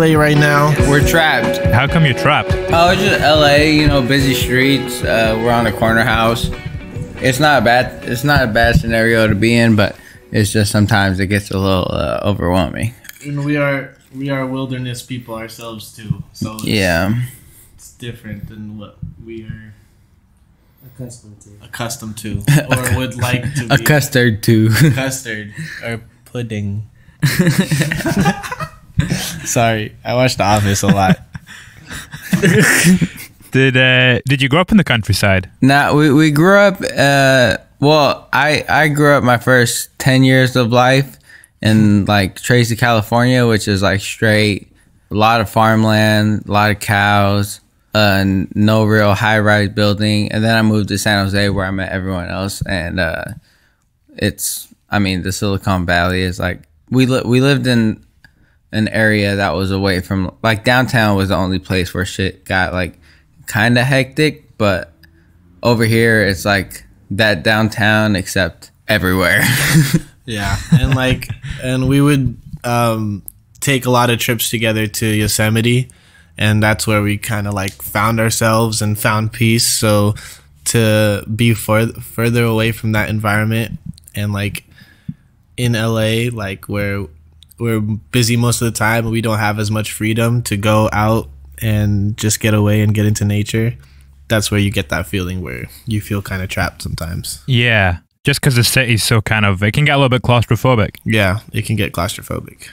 LA right now? We're trapped. How come you're trapped? Oh, it's just LA, you know, busy streets. We're on a corner house. It's not a bad scenario to be in, but it's just sometimes it gets a little overwhelming. And we are wilderness people ourselves too. So it's different than what we are accustomed to or would like to be. Custard too. Custard or pudding. Sorry, I watched The Office a lot. Did you grow up in the countryside? No, we grew up. Well, I grew up my first 10 years of life in like Tracy, California, which is like straight, a lot of farmland, a lot of cows, no real high-rise building. And then I moved to San Jose where I met everyone else. And the Silicon Valley is like, we lived in an area that was away from, like downtown was the only place where shit got like kind of hectic. But over here, it's like that downtown except everywhere. Yeah, and we would take a lot of trips together to Yosemite, and that's where we kind of like found ourselves and found peace. So to be further away from that environment and like in LA, like where we're busy most of the time and we don't have as much freedom to go out and just get away and get into nature, that's where you get that feeling where you feel kind of trapped sometimes. Yeah. Just because the city's so kind of, it can get a little bit claustrophobic. Yeah, it can get claustrophobic.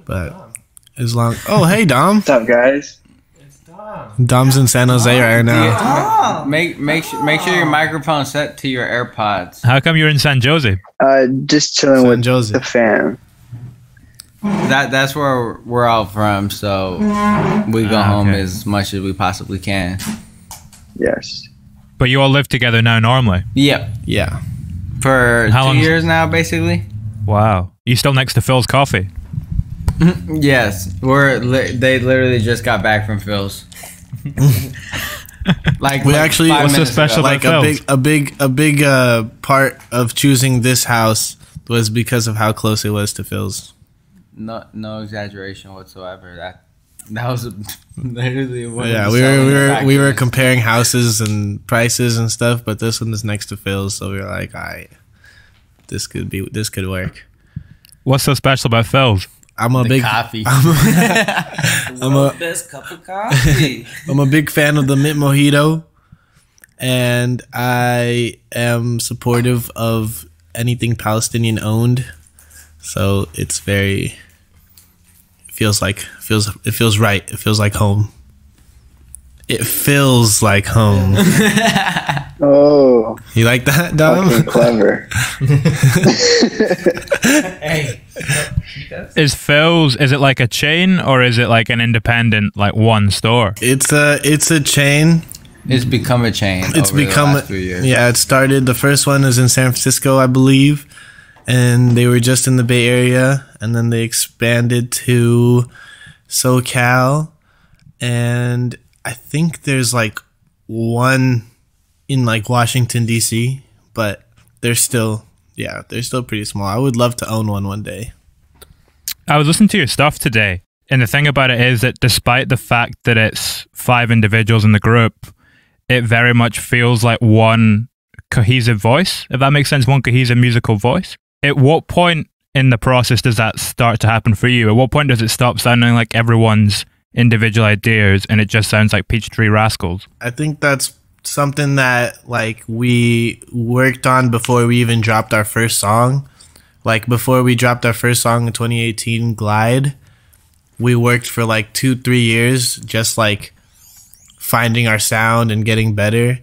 But as long... Oh, hey, Dom. What's up, guys? It's Dom. Dom's in San Jose right now. Make sure your microphone's set to your AirPods. How come you're in San Jose? Just chilling with the fam. That's where we're all from, so we go home as much as we possibly can. Yes. But you all live together now normally? Yep. Yeah. For 2 years now, basically. Wow. You still next to Philz Coffee? Yes. They literally just got back from Philz. What's so special about Philz? A big part of choosing this house was because of how close it was to Philz. No exaggeration whatsoever. That was literally what. Yeah, we were comparing houses and prices and stuff, but this one is next to Phil's, so we were like, all right, this could work. What's so special about Phil's? I'm a coffee. Best cup of coffee. I'm a big fan of the mint mojito, and I am supportive of anything Palestinian owned. So it's very. It feels right. It feels like home. It feels like home. Oh. You like that, Dom? Fucking clever. Hey. Is Philz, is it like a chain or is it like an independent, like one store? It's a chain. It's become a chain. It's become the last few years. Yeah, it started. The first one is in San Francisco, I believe. And they were just in the Bay Area, and then they expanded to SoCal, and I think there's like one in like Washington DC, but they're still pretty small. I would love to own one day. I was listening to your stuff today, and the thing about it is that despite the fact that it's 5 individuals in the group, it very much feels like one cohesive voice, if that makes sense, one cohesive musical voice. At what point in the process does that start to happen for you? At what point does it stop sounding like everyone's individual ideas and it just sounds like Tree Rascals? I think that's something that like we worked on before we even dropped our first song. Like before we dropped our first song in 2018, Glide, we worked for like 2-3 years just like finding our sound and getting better.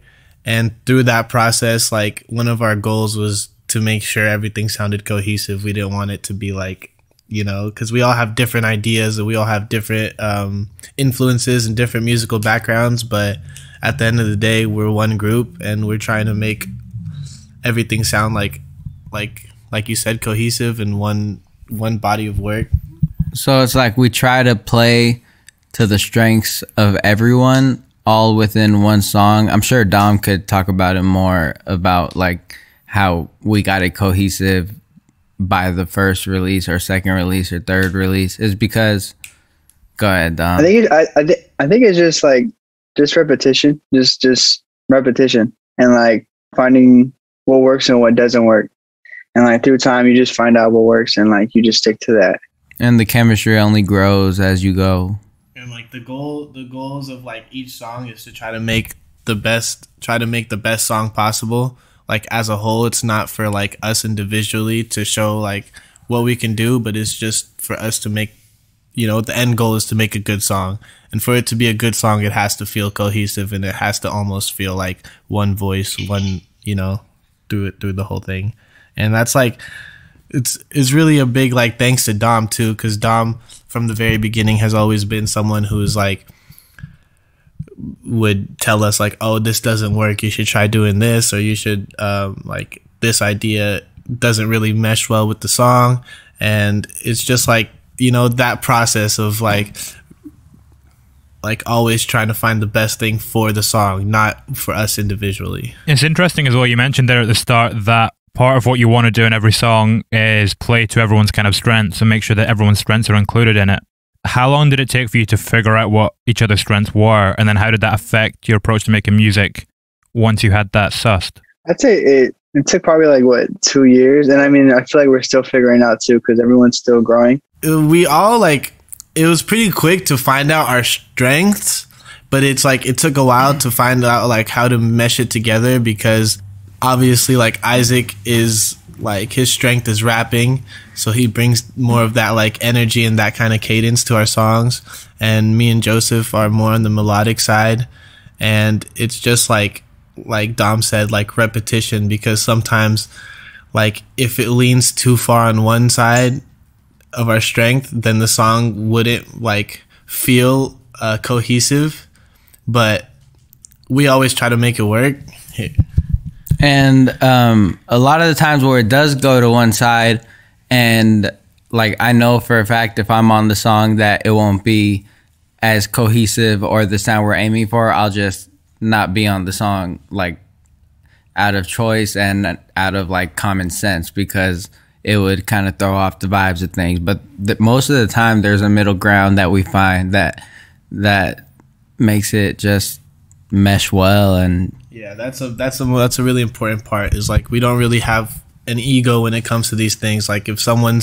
And through that process, like one of our goals was to make sure everything sounded cohesive. We didn't want it to be like, you know, because we all have different ideas and we all have different influences and different musical backgrounds. But at the end of the day, we're one group and we're trying to make everything sound like you said, cohesive and one body of work. So it's like we try to play to the strengths of everyone all within one song. I'm sure Dom could talk about it more about like how we got it cohesive by the first release or second release or third release is because Go ahead, Dom. I think it's just like just repetition, just repetition, and like finding what works and what doesn't work, and like through time you just find out what works and like you just stick to that. And the chemistry only grows as you go. And like the goals of like each song is to try to make the best song possible. Like as a whole, it's not for like us individually to show like what we can do, but it's just for us to make, you know, the end goal is to make a good song. And for it to be a good song, it has to feel cohesive and it has to almost feel like one voice, one, you know, through the whole thing. And that's like, it's really a big like thanks to Dom too, because Dom from the very beginning has always been someone who's like would tell us like, oh, this doesn't work, you should try doing this, or you should like this idea doesn't really mesh well with the song. And it's just like, you know, that process of like always trying to find the best thing for the song, not for us individually. It's interesting as well, you mentioned there at the start that part of what you want to do in every song is play to everyone's kind of strengths and make sure that everyone's strengths are included in it. How long did it take for you to figure out what each other's strengths were? And then how did that affect your approach to making music once you had that sussed? I'd say it took probably like 2 years. And I mean, I feel like we're still figuring out too, because everyone's still growing. We all like, it was pretty quick to find out our strengths, but it's like, it took a while to find out like how to mesh it together, because obviously like Isaac is like, his strength is rapping, so he brings more of that like energy and that kind of cadence to our songs, and me and Joseph are more on the melodic side. And it's just like Dom said, like repetition, because sometimes like if it leans too far on one side of our strength, then the song wouldn't like feel cohesive, but we always try to make it work. And a lot of the times where it does go to one side, and like I know for a fact if I'm on the song that it won't be as cohesive or the sound we're aiming for, I'll just not be on the song, like out of choice and out of like common sense, because it would kind of throw off the vibes of things. But most of the time there's a middle ground that we find that makes it just mesh well. And yeah, that's a really important part, is like we don't really have an ego when it comes to these things. Like if someone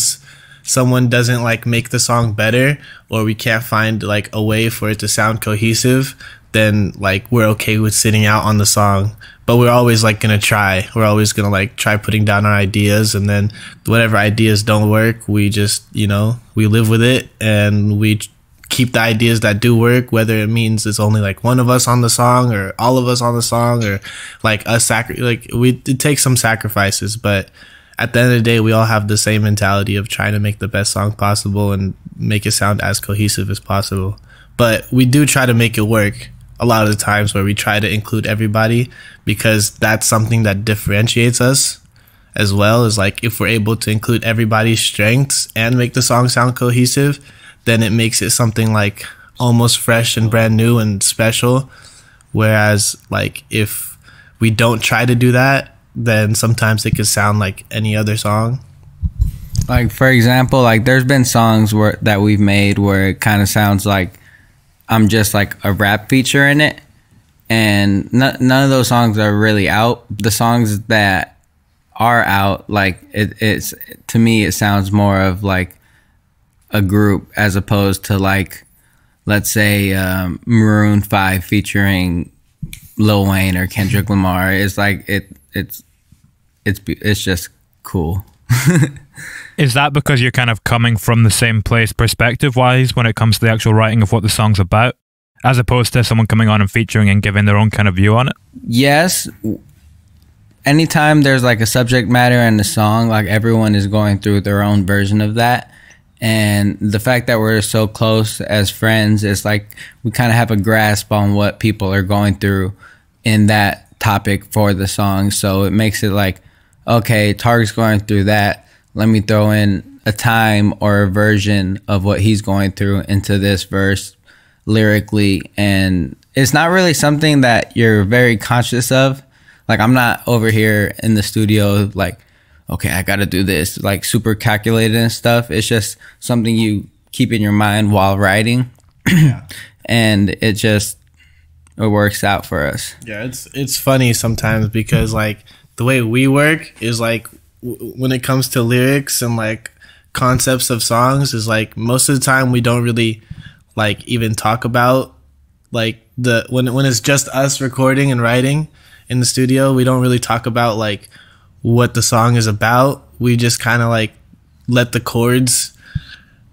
doesn't like make the song better, or we can't find like a way for it to sound cohesive, then like we're okay with sitting out on the song. But we're always like gonna try. We're always gonna like try putting down our ideas, and then whatever ideas don't work, we just, you know, we live with it and we keep the ideas that do work, whether it means it's only like one of us on the song or all of us on the song, or like it takes some sacrifices, but at the end of the day we all have the same mentality of trying to make the best song possible and make it sound as cohesive as possible. But we do try to make it work a lot of the times, where we try to include everybody, because that's something that differentiates us as well. Is like if we're able to include everybody's strengths and make the song sound cohesive, then it makes it something like almost fresh and brand new and special. Whereas like if we don't try to do that, then sometimes it could sound like any other song. Like for example, like there's been songs that we've made where it kind of sounds like I'm just like a rap feature in it, and none of those songs are really out. The songs that are out, like it's to me it sounds more of like a group, as opposed to like, let's say Maroon 5 featuring Lil Wayne or Kendrick Lamar. It's like it's just cool. Is that because you're kind of coming from the same place perspective wise when it comes to the actual writing of what the song's about, as opposed to someone coming on and featuring and giving their own kind of view on it? Yes. Anytime there's like a subject matter in the song, like everyone is going through their own version of that. And the fact that we're so close as friends, is like we kind of have a grasp on what people are going through in that topic for the song. So it makes it like, okay, Targ's going through that. Let me throw in a time or a version of what he's going through into this verse lyrically. And it's not really something that you're very conscious of. Like I'm not over here in the studio like, okay, I got to do this, like super calculated and stuff. It's just something you keep in your mind while writing. and it works out for us. Yeah, it's funny sometimes because like the way we work is like when it comes to lyrics and like concepts of songs is like most of the time we don't really like even talk about like when it's just us recording and writing in the studio, we don't really talk about like what the song is about. We just kind of like let the chords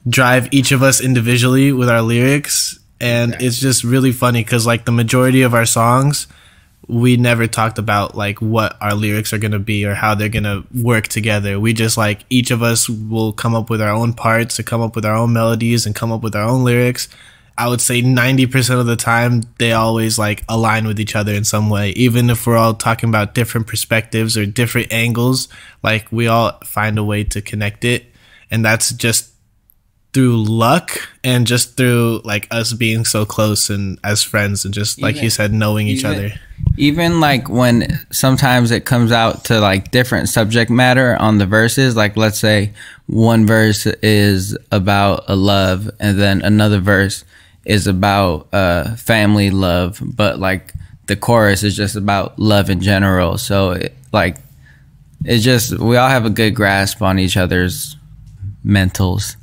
drive each of us individually with our lyrics, and it's just really funny because like the majority of our songs we never talked about like what our lyrics are going to be or how they're going to work together. We just like each of us will come up with our own parts to come up with our own melodies and come up with our own lyrics. I would say 90% of the time they always like align with each other in some way. Even if we're all talking about different perspectives or different angles, like we all find a way to connect it. And that's just through luck and just through like us being so close and as friends and just like you said, knowing each other. Even like when sometimes it comes out to like different subject matter on the verses, like let's say one verse is about a love and then another verse is about family love, but like the chorus is just about love in general. So it's just, we all have a good grasp on each other's mentals.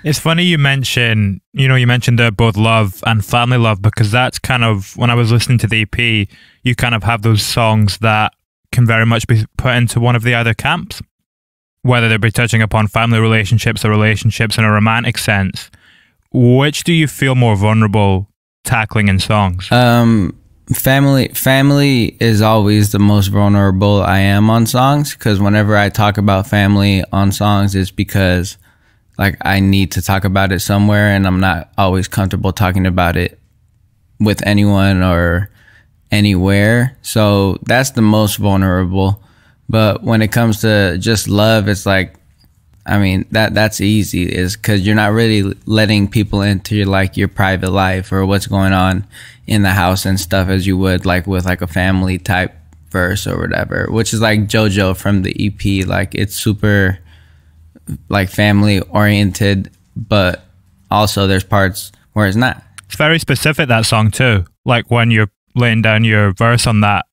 It's funny you mention both love and family love, because that's kind of, when I was listening to the EP, you kind of have those songs that can very much be put into one of the other camps, whether they be touching upon family relationships or relationships in a romantic sense. Which do you feel more vulnerable tackling in songs? Family is always the most vulnerable I am on songs, because whenever I talk about family on songs, it's because like I need to talk about it somewhere and I'm not always comfortable talking about it with anyone or anywhere. So that's the most vulnerable. But when it comes to just love, it's like, I mean, that's easy, is because you're not really letting people into your private life or what's going on in the house and stuff as you would like with like a family type verse or whatever, which is like JoJo from the EP. Like it's super like family oriented, but also there's parts where it's not. It's very specific, that song too. Like when you're laying down your verse on that,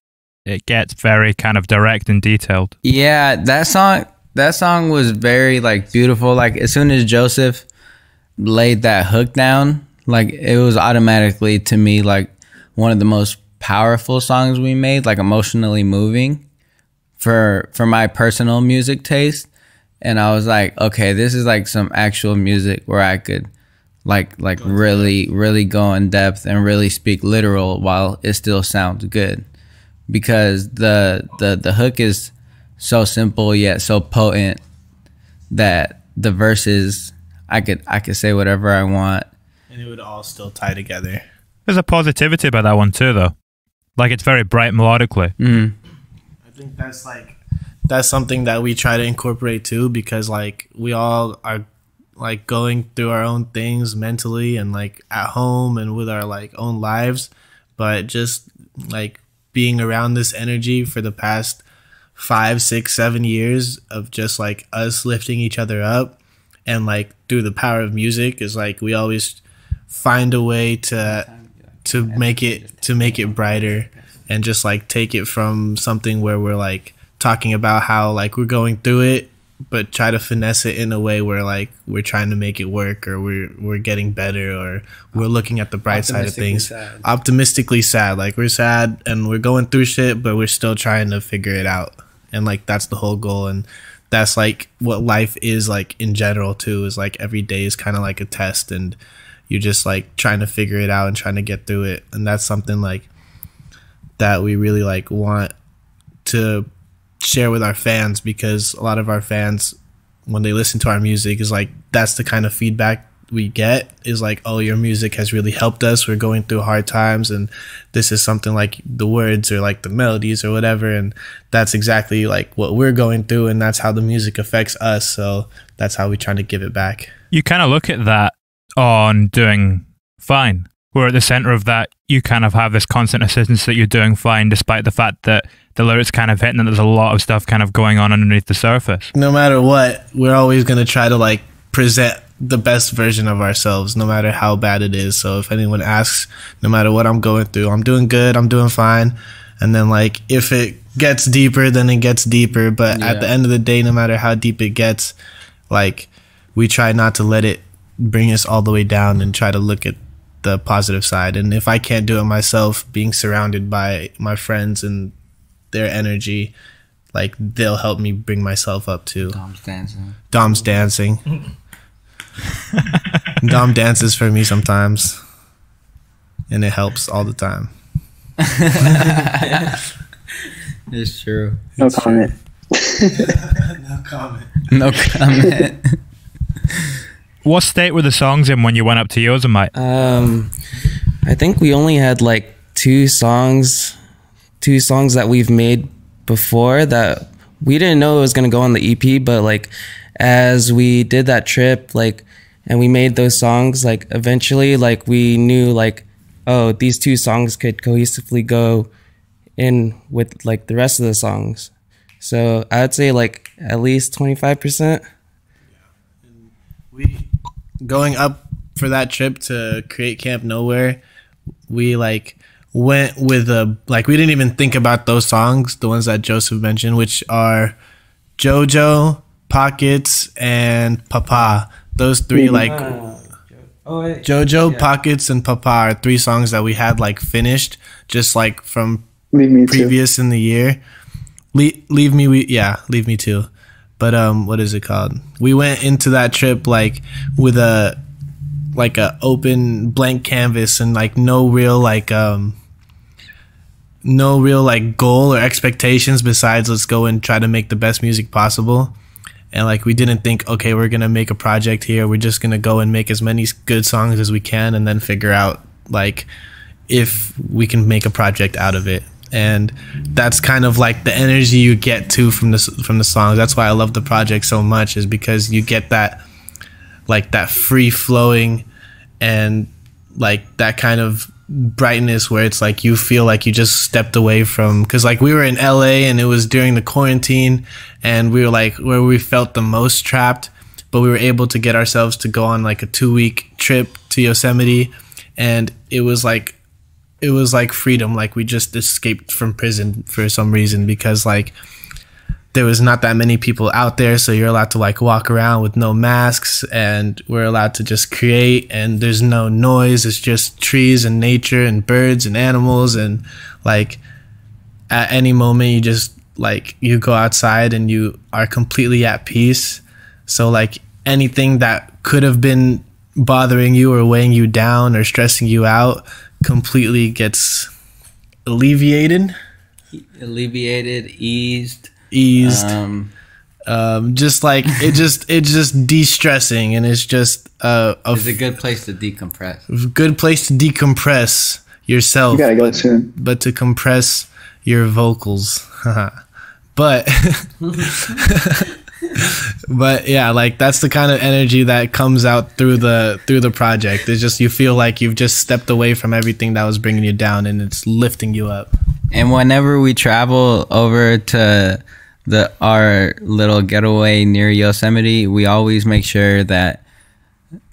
it gets very kind of direct and detailed. Yeah, that song was very like beautiful. Like as soon as Joseph laid that hook down, like it was automatically to me like one of the most powerful songs we made, like emotionally moving for my personal music taste. And I was like, okay, this is like some actual music where I could like really go in depth and really speak literal while it still sounds good. Because the hook is so simple yet so potent that the verses I could say whatever I want and it would all still tie together. There's a positivity about that one too, though. Like it's very bright melodically. Mm. I think that's something that we try to incorporate too, because like we all are like going through our own things mentally and like at home and with our like own lives, but just like being around this energy for the past 5, 6, 7 years of just like us lifting each other up, and like through the power of music is like we always find a way to make it brighter, and just like take it from something where we're like talking about how like we're going through it, but try to finesse it in a way where like we're trying to make it work, or we're getting better, or we're looking at the bright side of things. Optimistically sad. Like we're sad and we're going through shit, but we're still trying to figure it out. And like that's the whole goal, and that's like what life is like in general too, is like every day is kind of like a test, and you're just like trying to figure it out and trying to get through it. And that's something like that we really like want to share with our fans, because a lot of our fans, when they listen to our music, is like that's the kind of feedback we get, is like, oh, your music has really helped us, we're going through hard times, and this is something like the words or like the melodies or whatever, and that's exactly like what we're going through, and that's how the music affects us. So that's how we try to give it back. You kind of look at that on Doing Fine, where at the center of that you kind of have this constant insistence that you're doing fine, despite the fact that the lyrics kind of hit and there's a lot of stuff kind of going on underneath the surface. No matter what, we're always going to try to like present the best version of ourselves, no matter how bad it is. So if anyone asks, no matter what I'm going through, I'm doing good, I'm doing fine. And then like if it gets deeper, then it gets deeper. But at the end of the day, no matter how deep it gets, like we try not to let it bring us all the way down and try to look at the positive side. And if I can't do it myself, being surrounded by my friends and their energy, like they'll help me bring myself up too. Dom's dancing. Dom dances for me sometimes, and it helps all the time. It's true. No comment. No comment. No comment. What state were the songs in when you went up to Yosemite? I think we only had like two songs that we've made before that we didn't know it was gonna go on the EP, but like as we did that trip, like, and we made those songs, like eventually, like we knew like, oh, these two songs could cohesively go in with like the rest of the songs. So I'd say like at least 25%. We going up for that trip to create Camp Nowhere, we like went with we didn't even think about those songs, the ones that Joseph mentioned, which are JoJo, Pockets, and Papa. Those three JoJo, Pockets, and Papa are three songs that we had like finished just like from previous in the year. Leave Me Too. But what is it called? We went into that trip like with a open blank canvas and like no real goal or expectations besides let's go and try to make the best music possible. And like we didn't think, okay, we're gonna make a project here, we're just gonna go and make as many good songs as we can and then figure out like if we can make a project out of it. And that's kind of like the energy you get too from the songs. That's why I love the project so much, is because you get that like that free flowing and like that kind of brightness where it's like you feel like you just stepped away from, because like we were in LA and it was during the quarantine and we were like where we felt the most trapped, but we were able to get ourselves to go on like a 2-week trip to Yosemite, and it was like freedom. Like we just escaped from prison for some reason, because like there was not that many people out there, so you're allowed to like walk around with no masks, and we're allowed to just create, and there's no noise. It's just trees and nature and birds and animals, and like at any moment you just like you go outside and you are completely at peace. So like anything that could have been bothering you or weighing you down or stressing you out completely gets alleviated, eased. Just like it's just de-stressing, and it's just it's a good place to decompress. Good place to decompress yourself. You gotta go soon. But to compress your vocals. But but yeah, like that's the kind of energy that comes out through the project. It's just you feel like you've just stepped away from everything that was bringing you down, and it's lifting you up. And whenever we travel over to our little getaway near Yosemite, we always make sure that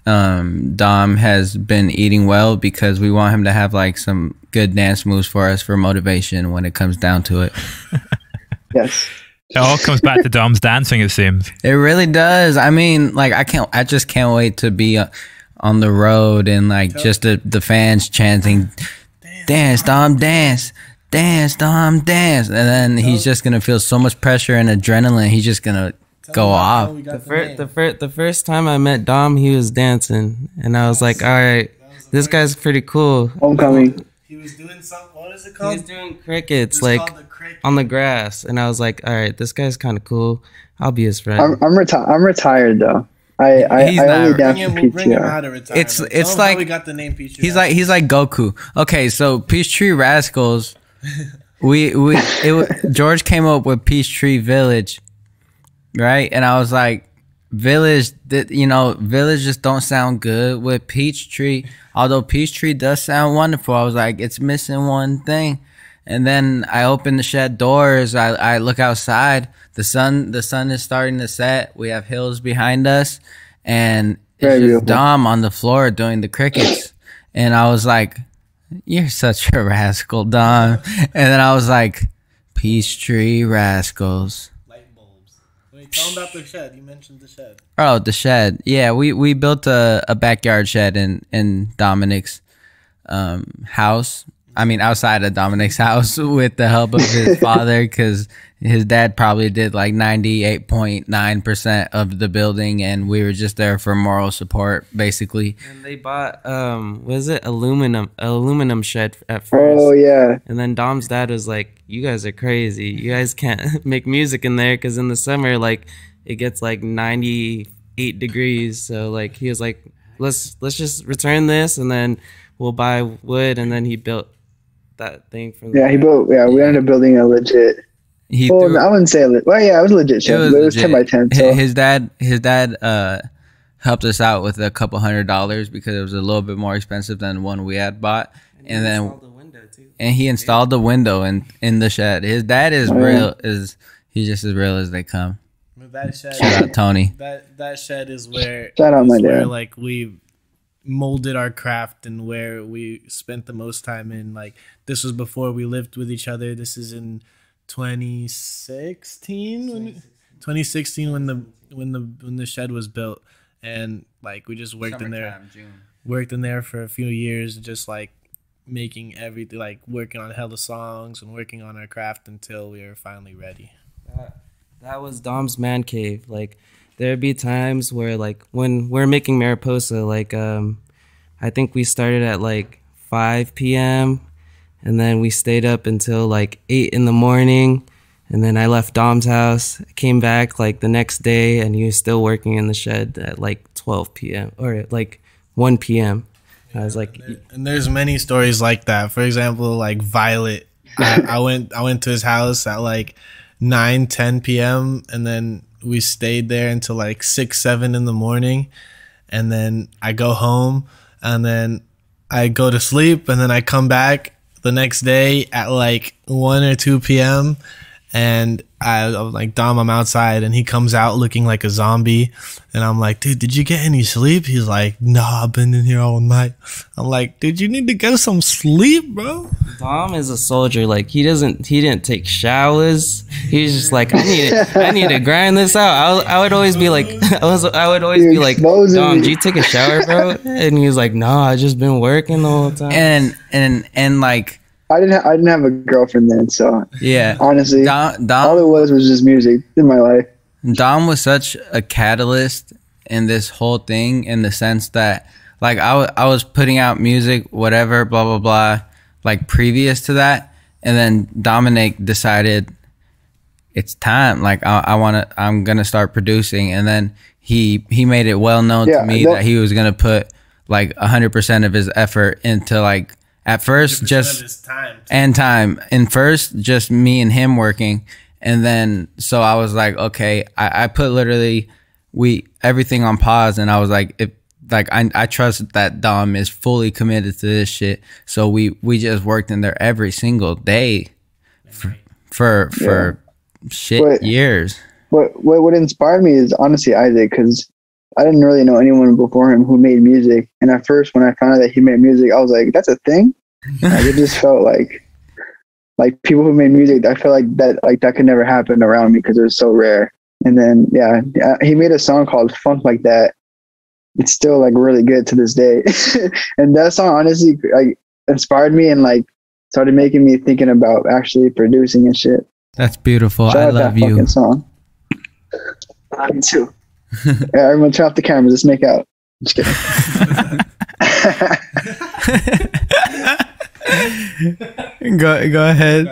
Dom has been eating well, because we want him to have like some good dance moves for us for motivation when it comes down to it. Yes. It all comes back to Dom's dancing, it seems. It really does. I mean, like I just can't wait to be on the road and like just the fans chanting, "Dance, Dom, dance. Dance, Dom, dance," and then he's just gonna feel so much pressure and adrenaline. He's just gonna go off. The first time I met Dom, he was dancing, and I was like, all right, this guy's pretty cool. Homecoming. He was doing something. What is it He called? was doing crickets, like on the grass, and I was like, all right, this guy's kind of cool. I'll be his friend. I'm retired though. I only dance for PTR. It's like we got the name Peachtree. he's like Goku. Okay, so Tree Rascals. George came up with Peachtree Village, right? And I was like, village just don't sound good with Peachtree. Although Peachtree does sound wonderful, I was like, it's missing one thing. And then I open the shed doors. I look outside. The sun is starting to set. We have hills behind us, and Very just beautiful. Dom on the floor doing the crickets. And I was like, you're such a rascal, Dom. And then I was like, peace tree rascals. Light bulbs. Wait, tell them about the shed. You mentioned the shed. Oh, the shed. Yeah, we built a backyard shed in Dominic's house. I mean, outside of Dominic's house with the help of his father, because his dad probably did like 98.9% of the building, and we were just there for moral support, basically. And they bought was it aluminum shed at first. Oh yeah. And then Dom's dad was like, "You guys are crazy. You guys can't make music in there because in the summer, like, it gets like 98 degrees." So like he was like, "Let's just return this, and then we'll buy wood." And then he built that thing from Yeah, he built. Yeah, we ended up building a legit. He Well, threw- I wouldn't say it. Well, yeah, it was legit. Shed, but it was 10 by 10. So His dad helped us out with a couple $100 because it was a little bit more expensive than one we had bought. And then the window too. and he installed the window in the shed. His dad is real he's just as real as they come. That shed. Shout out Tony. That shed is where. Shout out my where dad. like we molded our craft and where we spent the most time in. Like this was before we lived with each other. This is in 2016 when the shed was built, and like we just worked in there for a few years, just like making everything, like working on hella songs and working on our craft until we were finally ready. That was Dom's man cave. Like there'd be times where like when we're making Mariposa, like I think we started at like 5 p.m. and then we stayed up until like 8 in the morning, and then I left Dom's house, came back like the next day, and he was still working in the shed at like 12 p.m. or like 1 p.m. I was like, And there's many stories like that. For example, like Violet, I went to his house at like 9-10 p.m. and then we stayed there until like 6-7 in the morning, and then I go home and then I go to sleep, and then I come back the next day at like 1 or 2 p.m. and I was like, Dom, I'm outside, and he comes out looking like a zombie, and I'm like, dude, did you get any sleep? He's like, nah, I've been in here all night. I'm like, dude, you need to get some sleep, bro. Dom is a soldier. Like he didn't take showers. He's just like, I need to grind this out. I would always be like, I would always be like, Dom, did you take a shower, bro? And he was like, no, I just been working the whole time. And like I didn't have a girlfriend then, so yeah, honestly, Dom all it was just music in my life. Dom was such a catalyst in this whole thing, in the sense that like I was putting out music, whatever, blah blah blah, like previous to that, and then Dominic decided it's time. Like I'm gonna start producing, and then he made it well known to me that he was gonna put like 100% of his effort into like. At first, just time. And first, just me and him working, and then so I was like, okay, I put literally everything on pause, and I was like, I trust that Dom is fully committed to this shit, so we just worked in there every single day for years. What inspired me is honestly Isaac, because I didn't really know anyone before him who made music. And at first, when I found out that he made music, I was like, that's a thing? Like, it just felt like people who made music, I felt like that could never happen around me because it was so rare. And then, yeah, he made a song called Funk Like That. It's still like really good to this day. And that song honestly like inspired me and like started making me thinking about actually producing and shit. That's beautiful. Shout I out love that you. fucking song. I me too. Yeah, everyone turn off the cameras. Let's make out. Just kidding. Go ahead.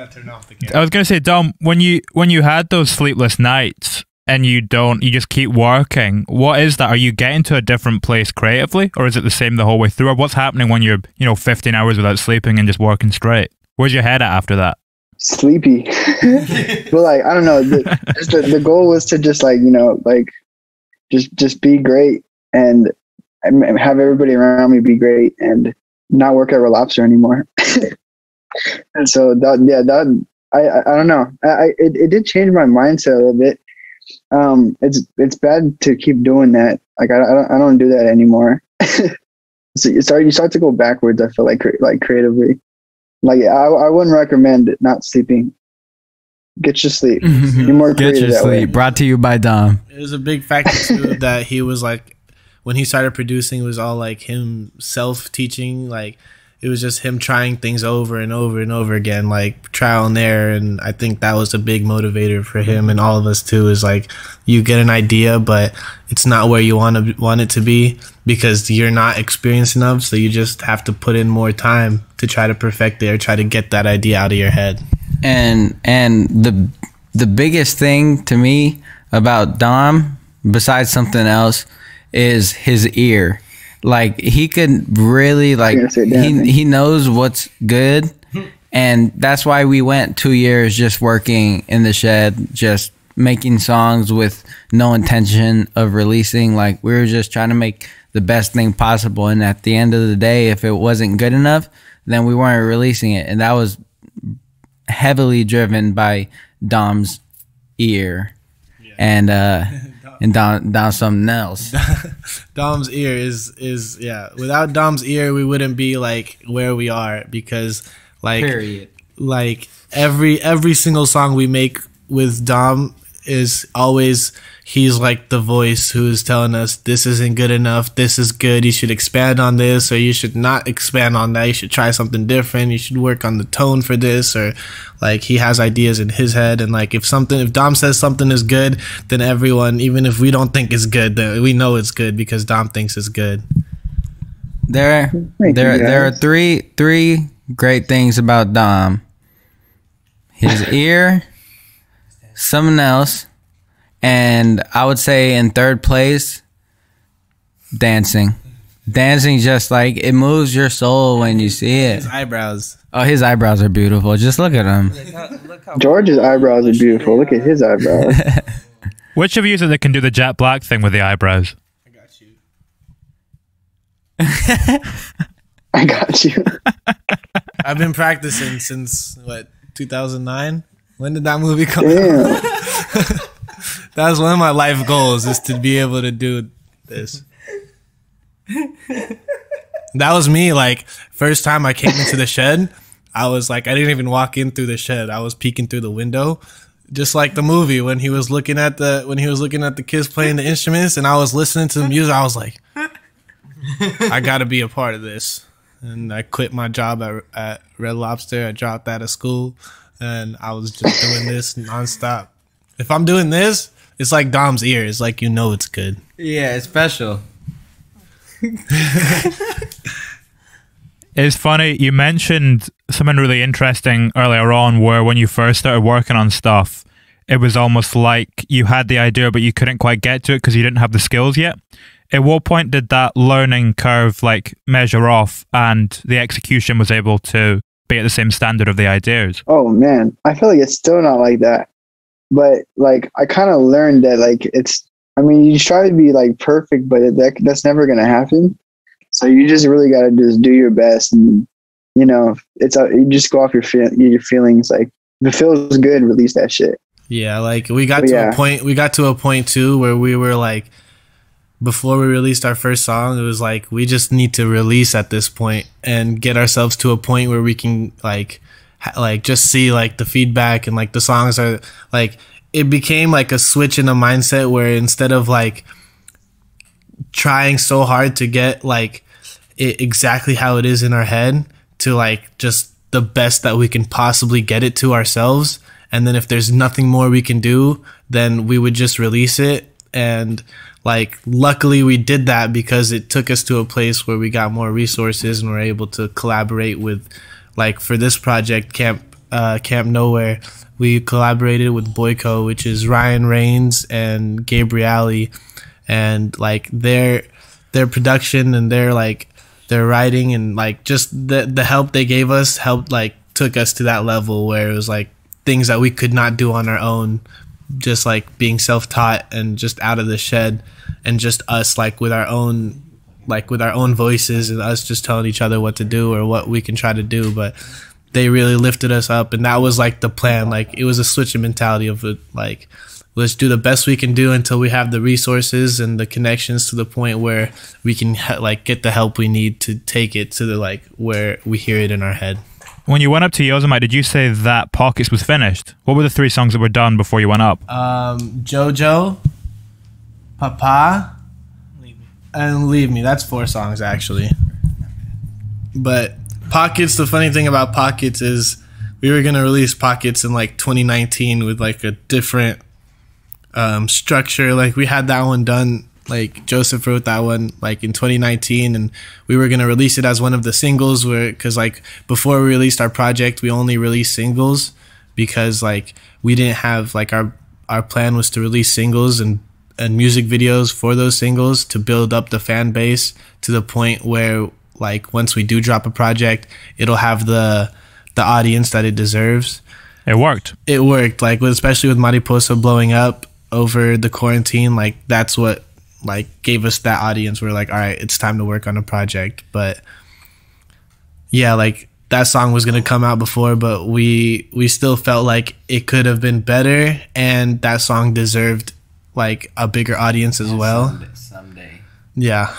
I was gonna say, Dom, when you had those sleepless nights and you just keep working, what is that? Are you getting to a different place creatively, or is it the same the whole way through? Or what's happening when you're 15 hours without sleeping and just working straight? Where's your head at after that? Sleepy. But like, I don't know. The goal was to just like, just be great and have everybody around me be great and not work at Red Lobster anymore. And so I don't know. It did change my mindset a little bit. It's bad to keep doing that Like I don't do that anymore. So you start to go backwards. I feel like creatively. Like I wouldn't recommend not sleeping. Get your sleep. You're more Get creative your that way. sleep. Brought to you by Dom. It was a big factor too that he was like, when he started producing, it was all like him self-teaching. Like it was just him trying things over and over and over again, like trial and error. And I think that was a big motivator for him and all of us too. Is like you get an idea, but it's not where you want it to be because you're not experienced enough. So you just have to put in more time to try to perfect it or try to get that idea out of your head. And the biggest thing to me about Dom, besides something else, is his ear. Like he could really he knows what's good, and that's why we went 2 years just working in the shed, just making songs with no intention of releasing. Like we were just trying to make the best thing possible, and at the end of the day, if it wasn't good enough, then we weren't releasing it, and that was heavily driven by Dom's ear. And Dom something else. Dom's ear is without Dom's ear we wouldn't be like where we are, because like Period. Like every single song we make with Dom is always, he's like the voice who's telling us this isn't good enough, this is good, you should expand on this, or you should not expand on that, you should try something different, you should work on the tone for this, or like he has ideas in his head. And like if Dom says something is good, then everyone, even if we don't think it's good, then we know it's good because Dom thinks it's good. There are three great things about Dom: his ear, something else, and I would say in third place, dancing. Dancing, just like it moves your soul when you see it. His eyebrows. Oh, his eyebrows are beautiful. Just look at him. George's eyebrows are beautiful. Look at his eyebrows. Which of you is it that can do the Jet Black thing with the eyebrows? I got you. I got you. I've been practicing since 2009. When did that movie come Damn. out? That was one of my life goals, is to be able to do this. That was me, like, first time I came into the shed, I was like, I didn't even walk in through the shed. I was peeking through the window, just like the movie when he was looking at the kids playing the instruments, and I was listening to the music. I was like, I got to be a part of this. And I quit my job at Red Lobster. I dropped out of school, and I was just doing this nonstop. If I'm doing this, it's like Dom's ear. It's like, you know it's good. Yeah, it's special. It's funny, you mentioned something really interesting earlier on, where when you first started working on stuff, it was almost like you had the idea but you couldn't quite get to it because you didn't have the skills yet. At what point did that learning curve like measure off and the execution was able to be at the same standard of the ideas? Oh man, I feel like it's still not like that. But like I kind of learned that like you try to be like perfect, but that's never gonna happen. So you just really gotta just do your best, and you know you just go off your feelings. Like if it feels good, release that shit. Yeah, like we got to a point too where we were like, before we released our first song, it was like we just need to release at this point and get ourselves to a point where we can like just see like the feedback, and like the songs are like, it became like a switch in the mindset where instead of like trying so hard to get like it exactly how it is in our head, to like just the best that we can possibly get it to ourselves, and then if there's nothing more we can do, then we would just release it. And like luckily we did that because it took us to a place where we got more resources and were able to collaborate with, like for this project, Camp Nowhere, we collaborated with Boyko, which is Ryan Rains and Gabrielli, and like their production and their writing and like just the help they gave us took us to that level where it was like things that we could not do on our own, just like being self-taught and just out of the shed, and just us like with our own voices, and us just telling each other what to do or what we can try to do. But they really lifted us up, and that was like the plan. Like it was a switch in mentality of like let's do the best we can do until we have the resources and the connections to the point where we can like get the help we need to take it to the like where we hear it in our head. When you went up to Yosemite, did you say that Pockets was finished? What were the 3 songs that were done before you went up? Jojo, Papa, and Leave Me. That's 4 songs actually. But Pockets, the funny thing about Pockets is we were going to release Pockets in like 2019 with like a different structure. Like we had that one done, like Joseph wrote that one like in 2019, and we were going to release it as one of the singles, because like before we released our project we only released singles because like we didn't have like our plan was to release singles and music videos for those singles to build up the fan base to the point where like once we do drop a project it'll have the audience that it deserves. It worked. Like especially with Mariposa blowing up over the quarantine, like that's what like gave us that audience. We're like, all right, it's time to work on a project. But yeah, like that song was gonna come out before, but we still felt like it could have been better, and that song deserved like a bigger audience as well. Someday. Yeah.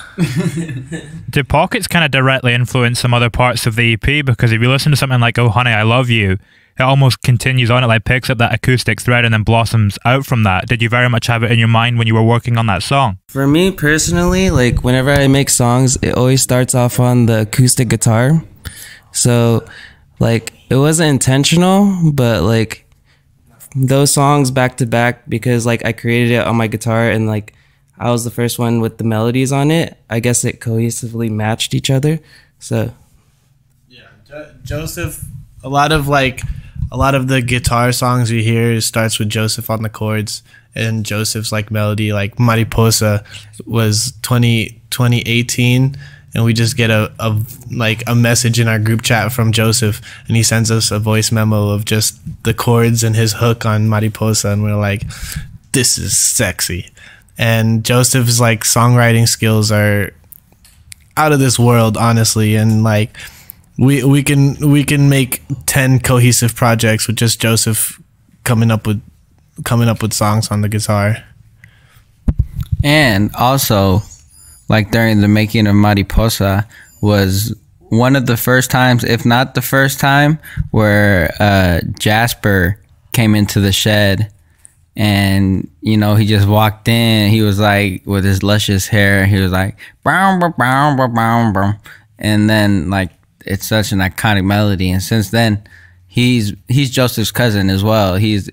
Did Pockets kind of directly influence some other parts of the EP? Because if you listen to something like Oh Honey, I Love You, it almost continues on. It like picks up that acoustic thread and then blossoms out from that. Did you very much have it in your mind when you were working on that song? For me personally, like whenever I make songs, it always starts off on the acoustic guitar. So like it wasn't intentional, but like those songs back to back, because like I created it on my guitar and like I was the first one with the melodies on it, I guess it cohesively matched each other. So yeah, Joseph, a lot of the guitar songs you hear starts with Joseph on the chords, and Joseph's like melody, like Mariposa was 2018, and we just get a message in our group chat from Joseph, and he sends us a voice memo of just the chords and his hook on Mariposa, and we're like, this is sexy. And Joseph's like songwriting skills are out of this world, honestly, and like we can make 10 cohesive projects with just Joseph coming up with songs on the guitar. And also, like during the making of Mariposa was one of the first times, if not the first time, where Jasper came into the shed. And, you know, he just walked in. He was like, with his luscious hair, he was like, brown, brown, brown, brown, brown. And then, like, it's such an iconic melody. And since then, he's Joseph's cousin as well. He's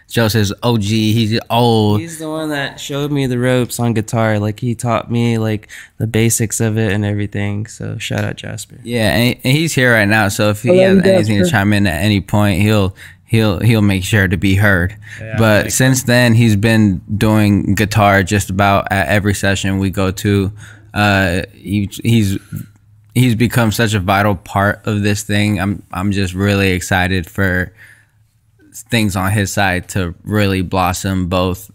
Joseph's OG. He's old. He's the one that showed me the ropes on guitar. Like, he taught me, like, the basics of it and everything. So, shout out Jasper. Yeah, and he's here right now. So, if he has anything to chime in at any point, he'll make sure to be heard. Yeah, but since then, he's been doing guitar just about at every session we go to. He's become such a vital part of this thing. I'm just really excited for things on his side to really blossom, both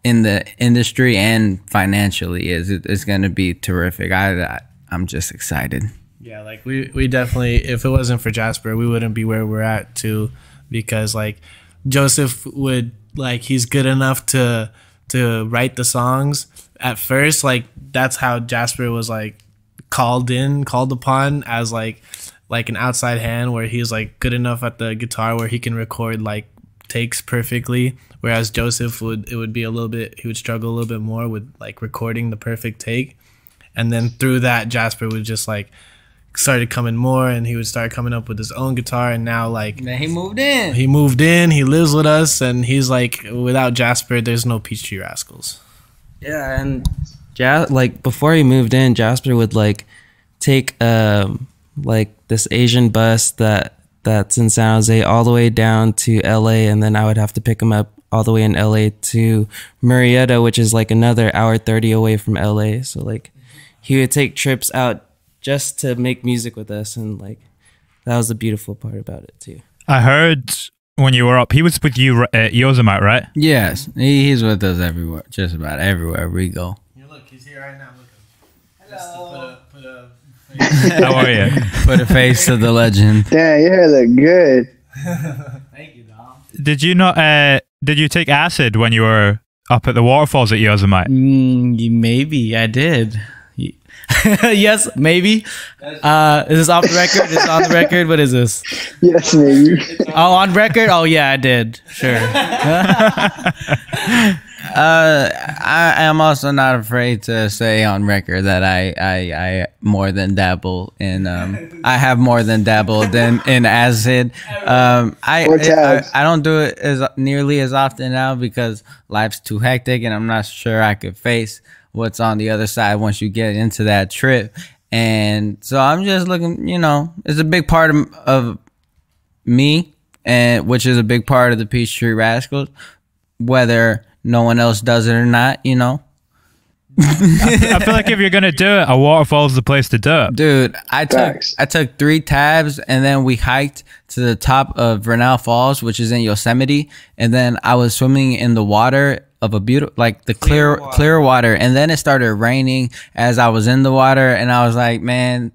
in the industry and financially. It's going to be terrific. I'm just excited. Yeah, like we definitely, if it wasn't for Jasper, we wouldn't be where we're at too, because like Joseph would, like, he's good enough to write the songs. At first, like that's how Jasper was like called upon as like an outside hand, where he's like good enough at the guitar where he can record like takes perfectly, whereas Joseph would struggle a little bit more with like recording the perfect take. And then through that, Jasper would just like started coming more, and he would start coming up with his own guitar, and now like he moved in, he lives with us, and he's like, without Jasper there's no Tree Rascals. Yeah, and like before he moved in, Jasper would like take like this Asian bus that's in San Jose all the way down to LA, and then I would have to pick him up all the way in LA to Murrieta, which is like another hour 30 away from LA. So like he would take trips out just to make music with us, and like that was the beautiful part about it too. I heard when you were up, he was with you at Yosemite, right? Yes, he's with us everywhere, just about everywhere we go. You look, he's here right now. Look. Hello. Put a face. How are you? Put a face to the legend. Damn, your hair look good. Thank you, Dom. Did you not? Did you take acid when you were up at the waterfalls at Yosemite? Maybe I did. Yes, maybe. Is this off the record? Is it on the record? What is this? Yes, maybe. Oh, on record? Oh, yeah, I did. Sure. I am also not afraid to say on record that I more than dabble in I have more than dabbled in acid. I don't do it as nearly as often now because life's too hectic and I'm not sure I could face what's on the other side once you get into that trip. And so I'm just looking, it's a big part of me, and which is a big part of the Tree Rascals, whether no one else does it or not, I feel like if you're gonna do it, a waterfall's the place to do it. Dude, I took 3 tabs and then we hiked to the top of Vernal Falls, which is in Yosemite, and then I was swimming in the water of a beautiful, like the clear water, and then it started raining as I was in the water, and I was like, man,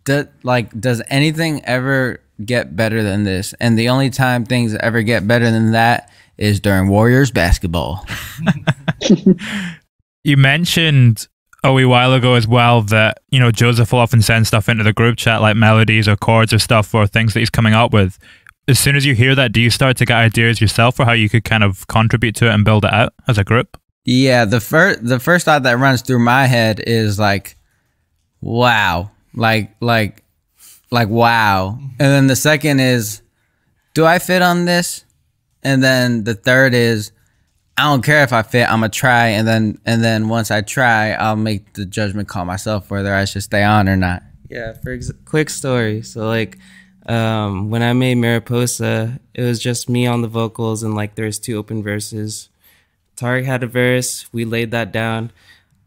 does anything ever get better than this? And the only time things ever get better than that is during Warriors basketball. You mentioned a wee while ago as well that, Joseph will often send stuff into the group chat, like melodies or chords or stuff or things that he's coming up with. As soon as you hear that, do you start to get ideas yourself for how you could kind of contribute to it and build it out as a group? Yeah, the first thought that runs through my head is like, wow, like wow. And then the second is, do I fit on this? And then the third is, I don't care if I fit, I'm gonna try. And then once I try, I'll make the judgment call myself whether I should stay on or not. Yeah, quick story. So when I made Mariposa, it was just me on the vocals and there's 2 open verses. Tarek had a verse, we laid that down.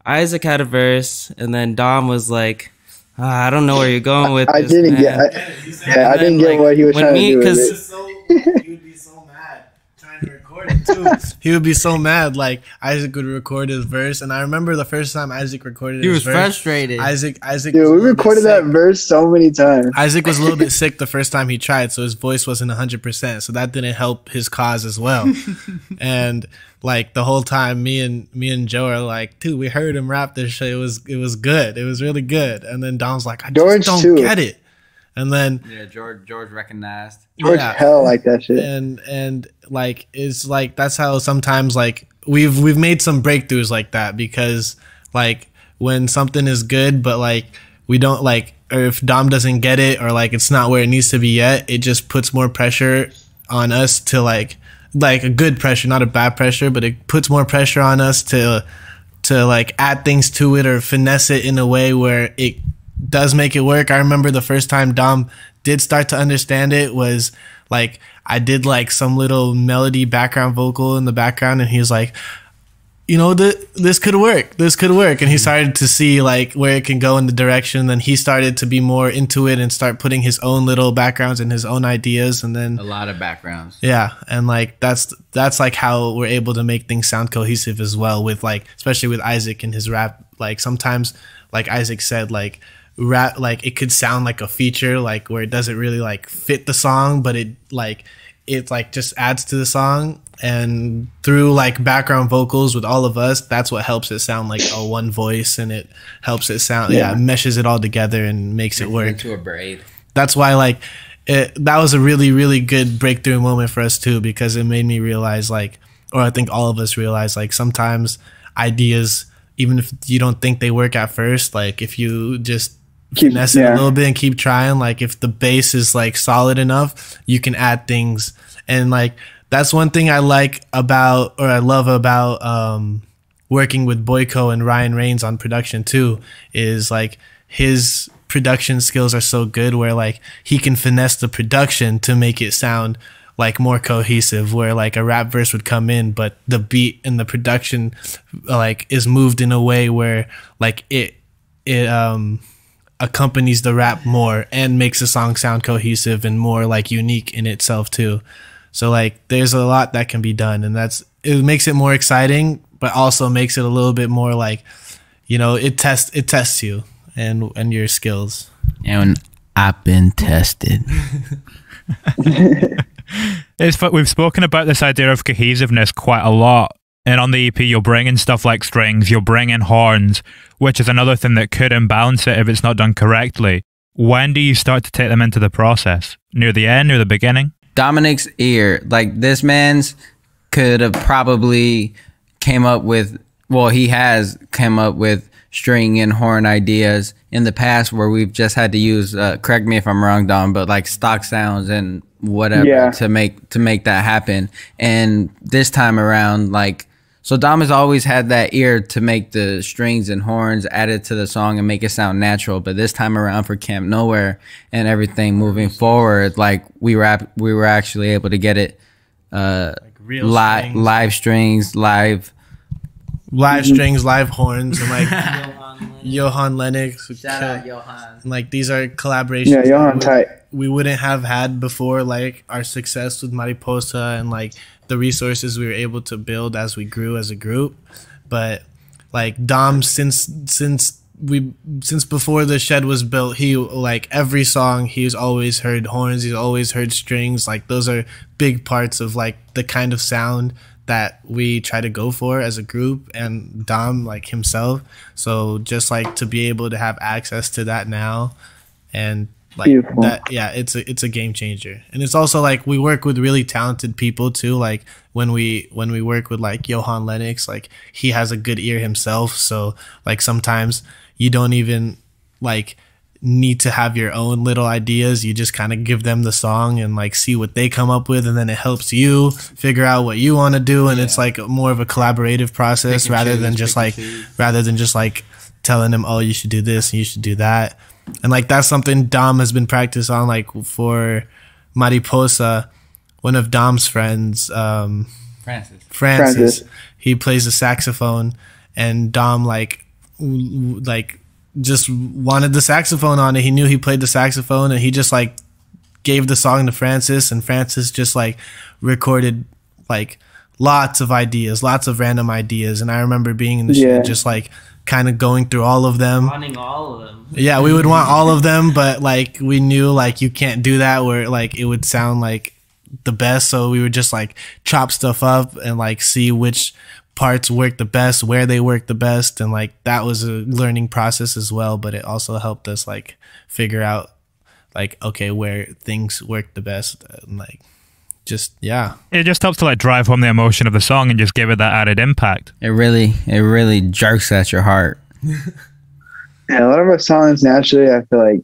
Isaac had a verse, and then Dom was like, I don't know where you're going with this. I didn't get what he was trying to do with it. He would be so mad trying to record it too. He would be so mad. Like Isaac would record his verse, and I remember the first time Isaac recorded his verse. He was frustrated. Isaac. Dude, we recorded that verse so many times. Isaac was a little bit sick the first time he tried, so his voice wasn't 100%. So that didn't help his cause as well. And the whole time, me and Joe are like, dude, we heard him rap this shit. It was good. It was really good. And then Dom's like, I just don't get it. And then George recognized. George hell like that shit. And it's that's how sometimes we've made some breakthroughs like that, because when something is good but we don't or if Dom doesn't get it, or it's not where it needs to be yet, it just puts more pressure on us to like a good pressure, not a bad pressure, but it puts more pressure on us to add things to it or finesse it in a way where it does make it work. I remember the first time Dom did start to understand it was I did some little melody background vocal in the background, and he was like, this could work. And he started to see where it can go in the direction. Then he started to be more into it and start putting his own little backgrounds and his own ideas. And then a lot of backgrounds. Yeah. And that's how we're able to make things sound cohesive as well, with especially with Isaac and his rap. Sometimes Isaac said, rap, it could sound like a feature, where it doesn't really fit the song, but it just adds to the song. And through background vocals with all of us, that's what helps it sound like a one voice, and it helps it sound meshes it all together and makes it work into a braid. That's why that was a really, really good breakthrough moment for us too, because it made me realize or I think all of us realize sometimes ideas, even if you don't think they work at first, if you just finesse it a little bit and keep trying, if the base is solid enough, you can add things. And that's one thing I love about working with Boyko and Ryan Rains on production too, is his production skills are so good where he can finesse the production to make it sound more cohesive, where a rap verse would come in, but the beat and the production is moved in a way where it accompanies the rap more and makes the song sound cohesive and more unique in itself too. So there's a lot that can be done, and it makes it more exciting, but also makes it a little bit more it tests you and your skills. And I've been tested. We've spoken about this idea of cohesiveness quite a lot. And on the EP, you'll bring in stuff like strings, you'll bring in horns, which is another thing that could imbalance it if it's not done correctly. When do you start to take them into the process? Near the end, near the beginning? Dominic's ear, like this man's could have probably came up with, well, he has come up with string and horn ideas in the past where we've just had to use, correct me if I'm wrong, Dom, but like stock sounds and whatever to make that happen. And this time around, like, so Dom has always had that ear to make the strings and horns added to the song and make it sound natural. But this time around for Camp Nowhere and everything moving forward, like we were actually able to get it like live strings, live strings, live horns, and like Johan Lennox. Shout out Johan. And like these are collaborations. Yeah, Johan tight. We wouldn't have had before, like our success with Mariposa and like the resources we were able to build as we grew as a group. But like Dom, since before the shed was built, he like every song he's always heard horns, he's always heard strings. Like those are big parts of like the kind of sound that we try to go for as a group, and Dom like himself. So just like to be able to have access to that now, and like beautiful. That, yeah, it's a game changer. And it's also like we work with really talented people too. Like when we work with like Johan Lennox, like he has a good ear himself. So like sometimes you don't even like need to have your own little ideas. You just kind of give them the song and like see what they come up with, and then it helps you figure out what you want to do. And it's like more of a collaborative process rather than just like telling them, oh, you should do this and you should do that. And like that's something Dom has been practiced on. Like for Mariposa, one of Dom's friends, Francis, he plays the saxophone, and Dom like just wanted the saxophone on it. He knew he played the saxophone, and he just like gave the song to Francis, and Francis just like recorded like lots of ideas, lots of random ideas. And I remember being in the shed just like kind of going through all of them. Wanting all of them. Yeah, we would want all of them, but like we knew like you can't do that where like it would sound like the best. So we would just like chop stuff up and like see which parts work the best, where they work the best. And like that was a learning process as well, but it also helped us like figure out like, okay, where things work the best. And like just it just helps to like drive home the emotion of the song and just give it that added impact. It really jerks at your heart. Yeah, a lot of our songs naturally, I feel like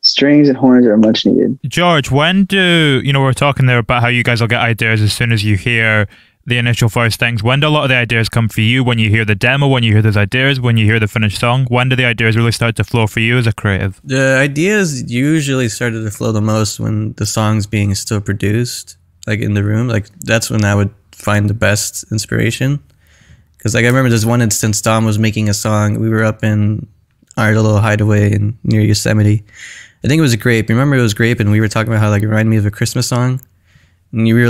strings and horns are much needed. George, when do we were talking there about how you guys will get ideas as soon as you hear the initial first things. When do a lot of the ideas come for you? When you hear the demo, when you hear those ideas, when you hear the finished song? When do the ideas really start to flow for you as a creative? The ideas usually started to flow the most when the song's being still produced, like in the room. Like that's when I would find the best inspiration. Because like I remember there's one instance Dom was making a song. We were up in our little hideaway near Yosemite. I think it was a grape. Remember it was grape, and we were talking about how like it reminded me of a Christmas song. And you were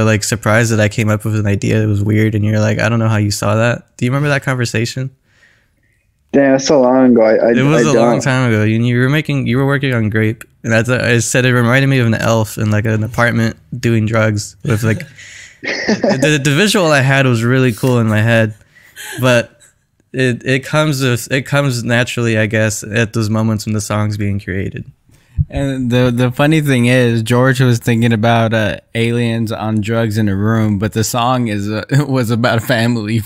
like surprised that I came up with an idea. It was weird, and you're like, I don't know how you saw that. Do you remember that conversation? Damn, that's so long ago. It was a long time ago. You were working on grape, and I said it reminded me of an elf in like an apartment doing drugs with like the visual I had was really cool in my head, but it comes naturally, I guess, at those moments when the song's being created. And the funny thing is, George was thinking about aliens on drugs in a room, but the song was about a family.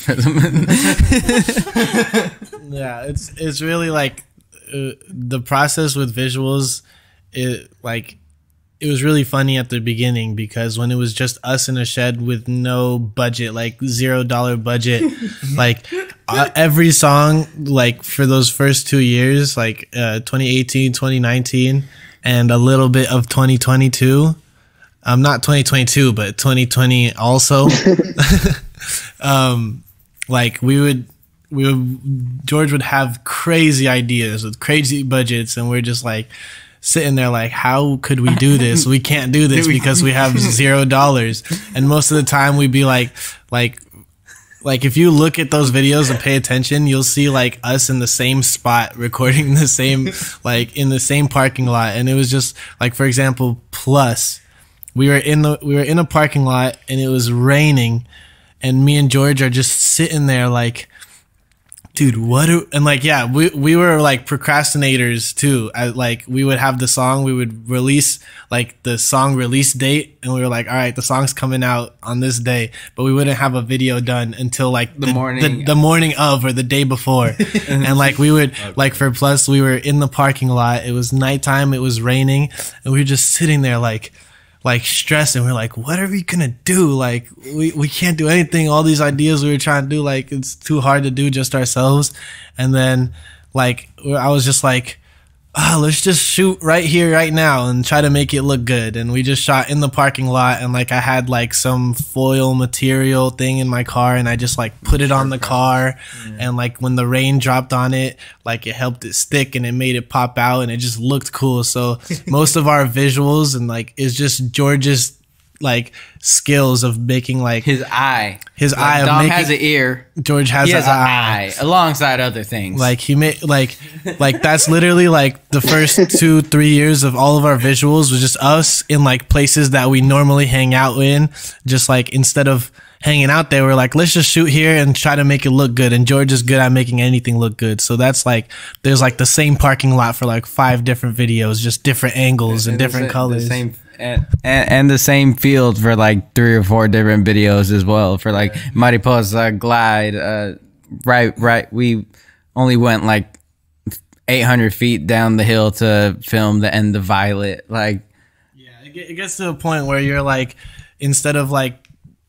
Yeah, it's really like the process with visuals. It was really funny at the beginning because when it was just us in a shed with no budget, like $0 budget, like every song, like for those first 2 years, like 2018, 2019, and a little bit of 2022. Not 2022, but 2020 also. Like George would have crazy ideas with crazy budgets, and we're just like sitting there like, how could we do this? We can't do this because we have $0. And most of the time we'd be like if you look at those videos and pay attention, you'll see like us in the same spot recording the same, like in the same parking lot. And it was just like, for example, Plus, we were in a parking lot and it was raining, and me and George are just sitting there like, dude, and like, yeah, we were like procrastinators too. Like, we would have the song, we would release like the song release date, and we were like, all right, the song's coming out on this day, but we wouldn't have a video done until like the morning of, or the day before. And like, we would like, for Plus, we were in the parking lot, it was nighttime, it was raining, and we were just sitting there like stressing. We're like, what are we gonna do? Like, we can't do anything. All these ideas we were trying to do, like, it's too hard to do just ourselves. And then like, I was just like, let's just shoot right here, right now, and try to make it look good. And we just shot in the parking lot, and like, I had like some foil material thing in my car, and I just like put it on the car, and like when the rain dropped on it, like it helped it stick and it made it pop out, and it just looked cool. So most of our visuals and like is just George's like skills of making like his eye of Dom making, has an ear, George has an eye alongside other things. Like, he made like that's literally like the first 2-3 years of all of our visuals was just us in like places that we normally hang out in. Just like, instead of hanging out there, we're like, let's just shoot here and try to make it look good. And George is good at making anything look good. So that's like, there's like the same parking lot for like 5 different videos, just different angles and different colors. The same, and the same field for like 3 or 4 different videos as well. For like Mariposa Glide, right. We only went like 800 feet down the hill to film the end of Violet. Like, yeah, it gets to a point where you're like, instead of like,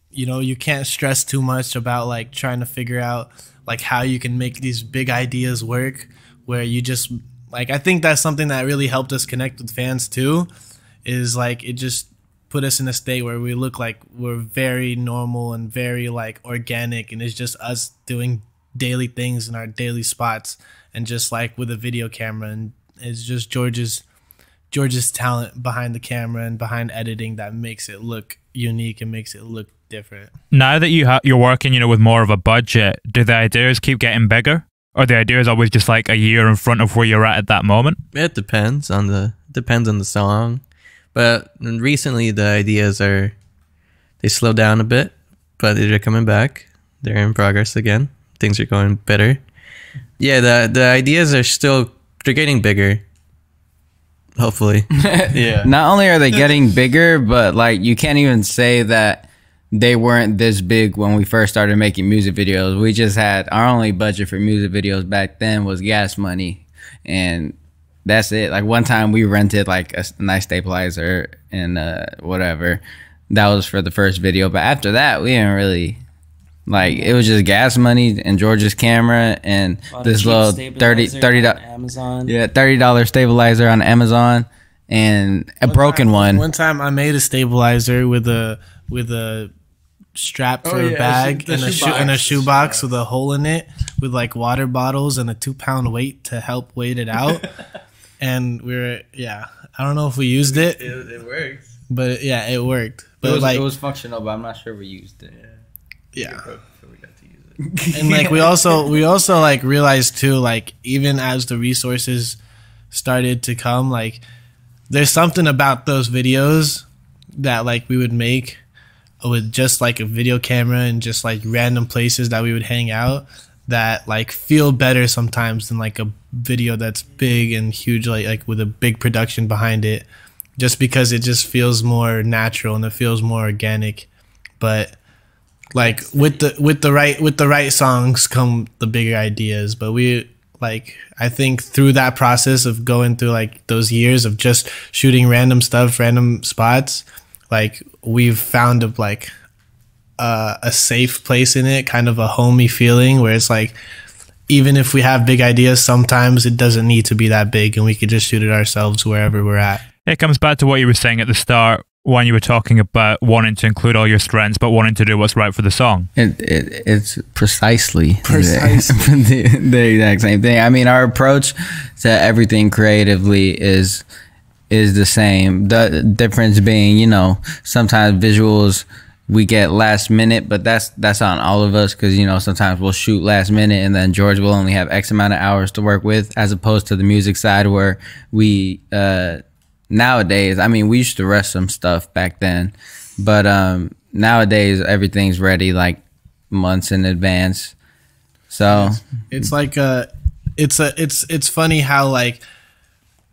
you know, you can't stress too much about like trying to figure out like how you can make these big ideas work, where you just like, I think that's something that really helped us connect with fans too, is like, it just put us in a state where we look like we're very normal and very like organic, and it's just us doing daily things in our daily spots, and just like with a video camera, and it's just George's talent behind the camera and behind editing that makes it look unique and makes it look different. Now that you're working, you know, with more of a budget, do the ideas keep getting bigger, or the idea is always just like a year in front of where you're at that moment? It depends on the song, but recently the ideas they slow down a bit, but they're coming back. They're in progress again. Things are going better. Yeah, the ideas they're getting bigger. Hopefully. Yeah. Not only are they getting bigger, but like, you can't even say that they weren't this big when we first started making music videos. We just had our only budget for music videos back then was gas money, and that's it. Like, one time we rented like a nice stabilizer and whatever. That was for the first video, but after that we didn't really, like, it was just gas money and George's camera and this little $30 Amazon. Yeah, $30 stabilizer on Amazon, and a broken one. One time I made a stabilizer with a strap for a bag and a shoebox with a hole in it, with like water bottles and a 2-pound weight to help weight it out. And I don't know if we used it. It worked. But yeah, it worked. But it was functional, but I'm not sure we used it. Yeah. We got to use it. And like, we also like realized too, like, even as the resources started to come, like, there's something about those videos that like we would make with just like a video camera and just like random places that we would hang out, that like feel better sometimes than like a video that's big and huge, like with a big production behind it, just because it just feels more natural and it feels more organic. But like, with the right songs come the bigger ideas. But we, like, I think through that process of going through like those years of just shooting random stuff, random spots, like, we've found a safe place in it, kind of a homey feeling, where it's like, even if we have big ideas, sometimes it doesn't need to be that big, and we could just shoot it ourselves wherever we're at. It comes back to what you were saying at the start when you were talking about wanting to include all your strengths, but wanting to do what's right for the song. It's precisely the exact same thing. I mean, our approach to everything creatively is the same. The difference being, you know, sometimes visuals we get last minute, but that's on all of us, because, you know, sometimes we'll shoot last minute and then George will only have X amount of hours to work with, as opposed to the music side where we nowadays, I mean, we used to rush some stuff back then, but nowadays everything's ready like months in advance. So it's like it's funny how like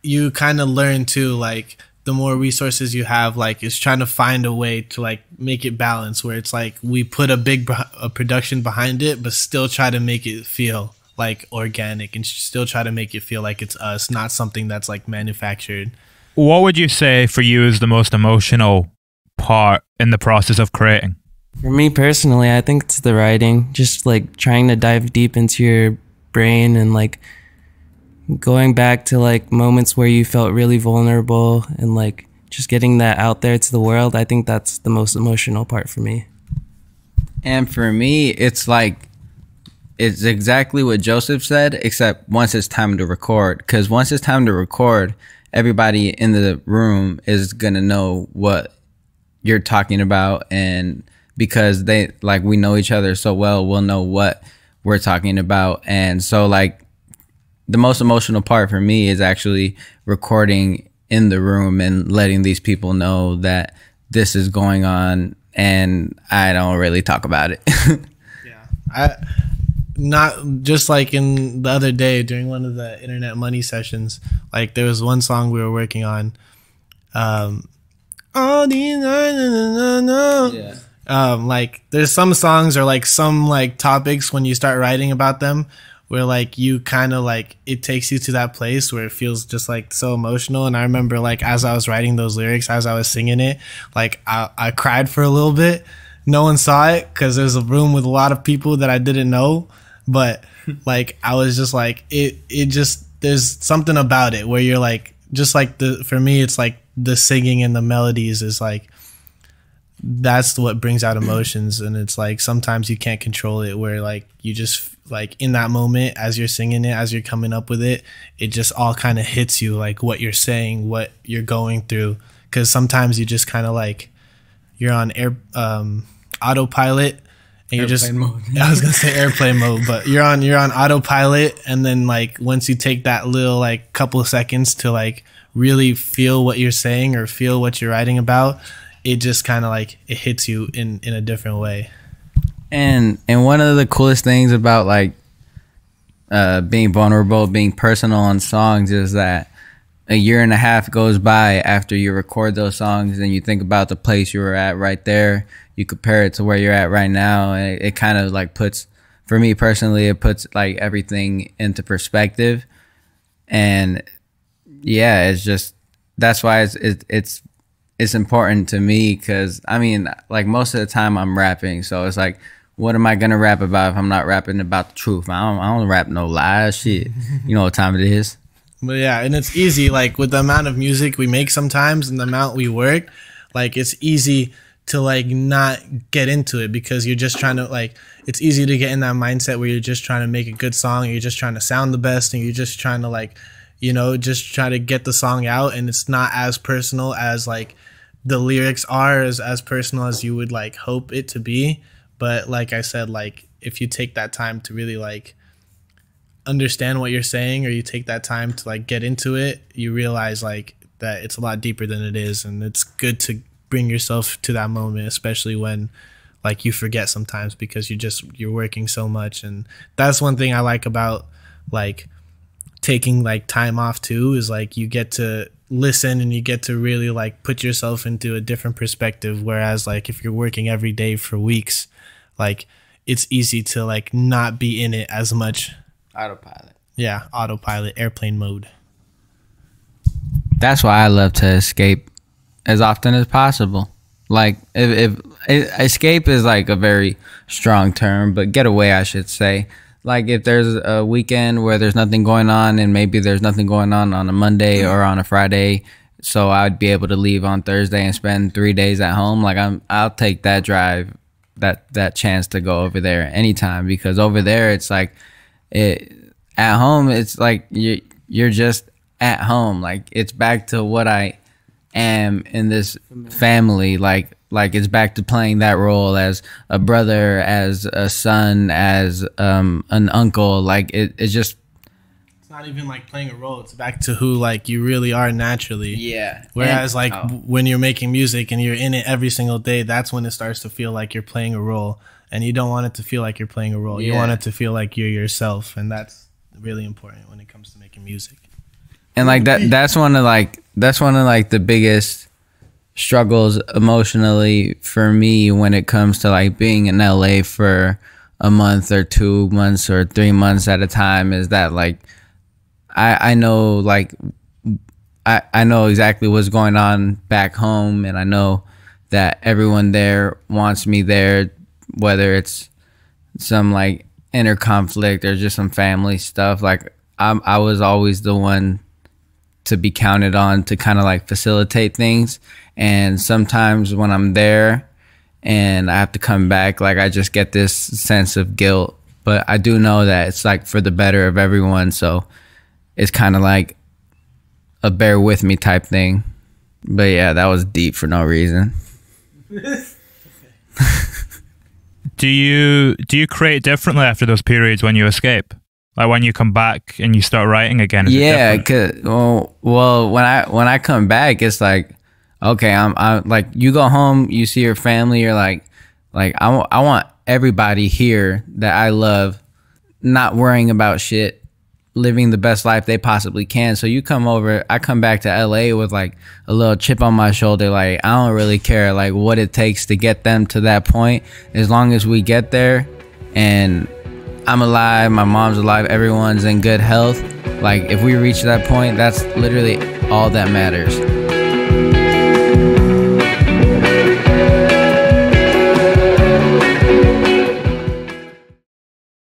you kind of learn too, like the more resources you have, like it's trying to find a way to like make it balance where it's like we put a production behind it but still try to make it feel like organic and still try to make it feel like it's us, not something that's like manufactured. What would you say for you is the most emotional part in the process of creating? For me personally, I think it's the writing, just like trying to dive deep into your brain and like going back to like moments where you felt really vulnerable and like just getting that out there to the world. I think that's the most emotional part for me. And for me, it's like, it's exactly what Joseph said, except once it's time to record. Because once it's time to record, everybody in the room is going to know what you're talking about. And because they, like, we know each other so well, we'll know what we're talking about. And so, like, the most emotional part for me is actually recording in the room and letting these people know that this is going on, and I don't really talk about it. Yeah. Not just like in the other day during one of the internet money sessions, like there was one song we were working on, all these like there's some songs or like some like topics when you start writing about them where like you kind of like it takes you to that place where it feels just like so emotional. And I remember like as I was writing those lyrics, as I was singing it, like I cried for a little bit. No one saw it because there's a room with a lot of people that I didn't know. But like I was just like it just, there's something about it where you're like, just like for me it's like the singing and the melodies is like that's what brings out emotions. And it's like sometimes you can't control it, where like you just like in that moment as you're singing it, as you're coming up with it, it just all kind of hits you, like what you're saying, what you're going through. Because sometimes you just kind of like you're on autopilot. And you're just mode. I was gonna say airplane mode, but you're on autopilot, and then like once you take that little like couple of seconds to like really feel what you're saying or feel what you're writing about, it just kind of like it hits you in a different way. And one of the coolest things about like being vulnerable, being personal on songs is that a year and a half goes by after you record those songs and you think about the place you were at right there. You compare it to where you're at right now, and it kind of like puts, for me personally, it puts like everything into perspective. And yeah, it's just, that's why it's important to me, because I mean, like most of the time I'm rapping, so it's like, what am I gonna rap about if I'm not rapping about the truth? I don't rap no lies, shit. You know what time it is. But yeah, and it's easy, like with the amount of music we make sometimes and the amount we work, like it's easy to like not get into it, because you're just trying to like, it's easy to get in that mindset where you're just trying to make a good song, and you're just trying to sound the best, and you're just trying to like, you know, just try to get the song out, and it's not as personal as like the lyrics are, as personal as you would like hope it to be. But like I said, like if you take that time to really like understand what you're saying, or you take that time to like get into it, you realize like that it's a lot deeper than it is. And it's good to bring yourself to that moment, especially when like you forget sometimes because you're working so much. And that's one thing I like about like taking like time off too, is like you get to listen and you get to really like put yourself into a different perspective. Whereas like if you're working every day for weeks, like it's easy to like not be in it as much. Autopilot. Yeah, autopilot, airplane mode. That's why I love to escape as often as possible. Like if escape is like a very strong term, but get away, I should say. Like if there's a weekend where there's nothing going on, and maybe there's nothing going on a Monday or on a Friday, so I'd be able to leave on Thursday and spend 3 days at home. Like I'll take that drive, that chance to go over there anytime, because over there it's like at home it's like you're just at home. Like it's back to what I am in this family. Like it's back to playing that role as a brother, as a son, as an uncle. Like it's just not even like playing a role. It's back to who like you really are naturally. Yeah. Whereas when you're making music and you're in it every single day, that's when it starts to feel like you're playing a role. And you don't want it to feel like you're playing a role. You want it to feel like you're yourself, and that's really important when it comes to making music. And like that's one of the biggest struggles emotionally for me when it comes to like being in LA for a month or 2 months or 3 months at a time, is that like I know like I know exactly what's going on back home, and I know that everyone there wants me there, whether it's some like inner conflict or just some family stuff. Like I was always the one to be counted on to kind of like facilitate things. And sometimes when I'm there and I have to come back, like I just get this sense of guilt, but I do know that it's like for the better of everyone. So it's kind of like a bear with me type thing. But yeah, that was deep for no reason. Do you create differently after those periods when you escape? Like when you come back and you start writing again? Yeah, well, when I come back, it's like, okay, I'm like, you go home, you see your family, you're like I want everybody here that I love, not worrying about shit, living the best life they possibly can. So you come over, I come back to LA with like a little chip on my shoulder, like I don't really care like what it takes to get them to that point, as long as we get there and I'm alive, my mom's alive, everyone's in good health. Like if we reach that point, that's literally all that matters.